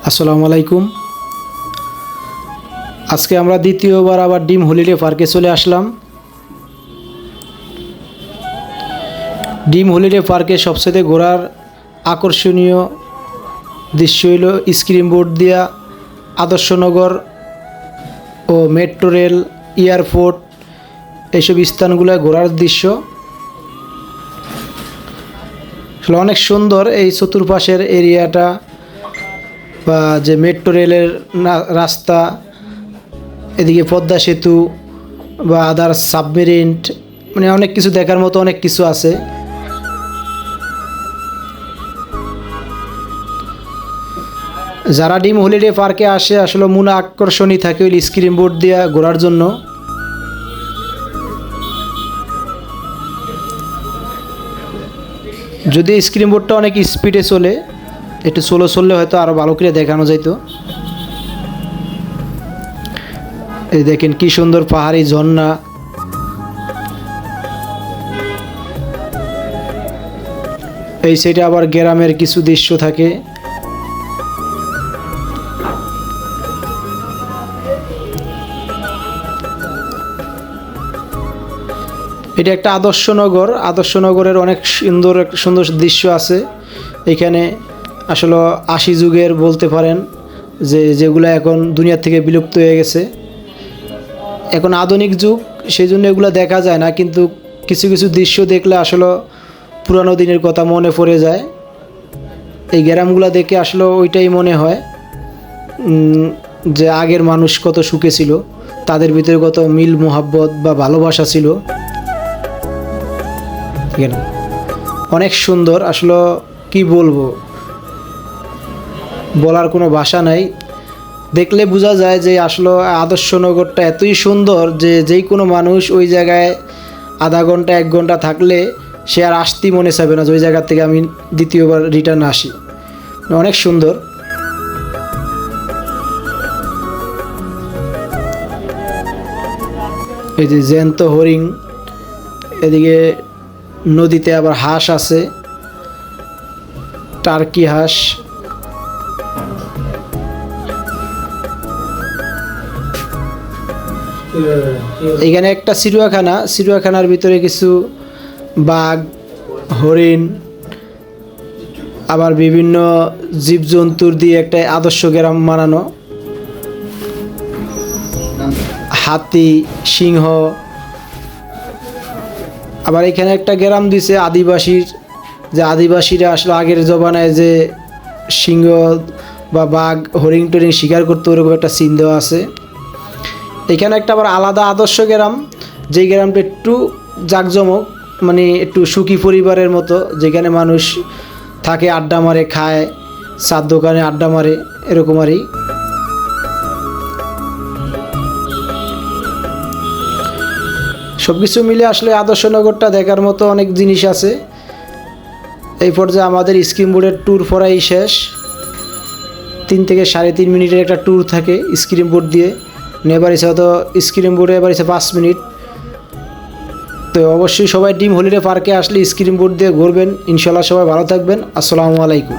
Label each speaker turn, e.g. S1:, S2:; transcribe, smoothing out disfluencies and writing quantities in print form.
S1: আসসালামু আলাইকুম। আজকে আমরা দ্বিতীয়বার আবার ডিম হলিডে পার্কে চলে আসলাম। ডিম হলিডে পার্কে সবচেয়ে ঘোরার আকর্ষণীয় দৃশ্য হইল স্ক্রিন বোর্ড দিয়া আদর্শনগর ও মেট্রো রেল, এয়ারপোর্ট এইসব স্থানগুলো ঘোরার দৃশ্য। অনেক সুন্দর এই চতুর্পাশের এরিয়াটা, বা যে মেট্রো রেলের রাস্তা, এদিকে পদ্মা সেতু বা আদার সাবমেরিন, মানে অনেক কিছু দেখার মতো অনেক কিছু আছে। যারা ডিম হলিডে পার্কে আসে আসলে মনে আকর্ষণই থাকে ওই স্ক্রিন বোর্ড দিয়ে ঘোরার জন্য। যদি স্ক্রিন বোর্ডটা অনেক স্পিডে চলে, একটু স্লো চললে হয়তো আরও ভালো করে দেখানো যাইতো। এই দেখেন কি সুন্দর পাহাড়ি ঝর্ণা। এই সাইডে আবার গ্রামের কিছু দৃশ্য থাকে। এটা একটা আদর্শনগর। আদর্শনগরের অনেক সুন্দর সুন্দর দৃশ্য আছে এখানে। আসলে 80 যুগের বলতে পারেন, যেগুলো এখন দুনিয়া থেকে বিলুপ্ত হয়ে গেছে। এখন আধুনিক যুগ, সেই জন্য এগুলো দেখা যায় না, কিন্তু কিছু কিছু দৃশ্য দেখলে আসলে পুরানো দিনের কথা মনে পড়ে যায়। এই গ্রামগুলো দেখে আসলে ওইটাই মনে হয় যে আগের মানুষ কত সুখে ছিল, তাদের ভিতরে কত মিল মোহাব্বত বা ভালোবাসা ছিল। অনেক সুন্দর, আসলে কি বলবো, বলার কোনো ভাষা নাই। দেখলে বোঝা যায় যে আসলে আদর্শনগরটা এতই সুন্দর যে যেই কোনো মানুষ ওই জায়গায় আধা ঘন্টা 1 ঘন্টা থাকলে সে আর আসতেই মনে চাইবে না যে ওই জায়গার থেকে আমি দ্বিতীয়বার রিটার্ন আসি। অনেক সুন্দর। এই যে জ্যান্ত হরিণ, এদিকে নদীতে আবার হাঁস আছে, টার্কি হাঁস। এখানে একটা চিড়িয়াখানা, চিড়িয়াখানার ভিতরে কিছু বাঘ, হরিণ, আবার বিভিন্ন জীবজন্তুর দিয়ে একটা আদর্শ গ্রাম বানানো। হাতি, সিংহ, আবার এখানে একটা গ্রাম দিছে আদিবাসীর, যে আদিবাসীরা আসলে আগের জমানায় যে সিংহ বা বাঘ, হরিণ টরিং শিকার করতে, ওরকম একটা চিহ্ন দেওয়া আছে। এখানে একটা আবার আলাদা আদর্শ গ্রাম, যেই গ্রামটা একটু জাঁকজমক, মানে একটু সুখী পরিবারের মতো, যেখানে মানুষ থাকে, আড্ডা মারে, খায়, চার দোকানে আড্ডা মারে, এরকম আরই। সব কিছু মিলে আসলে আদর্শনগরটা দেখার মতো অনেক জিনিস আছে। এই পর্যায়ে আমাদের স্ক্রিন বোর্ডের ট্যুর পড়াই শেষ। 3 থেকে 3.5 মিনিটের একটা ট্যুর থাকে স্ক্রিন বোর্ড দিয়ে। নেবার ইচ্ছা হয়তো স্ক্রিন বোর্ডে এবার ইচ্ছা 5 মিনিট। তো অবশ্যই সবাই ডিম হলিডে পার্কে আসলে স্ক্রিন বোর্ড দিয়ে ঘুরবেন। ইনশাল্লাহ সবাই ভালো থাকবেন। আসসালামু আলাইকুম।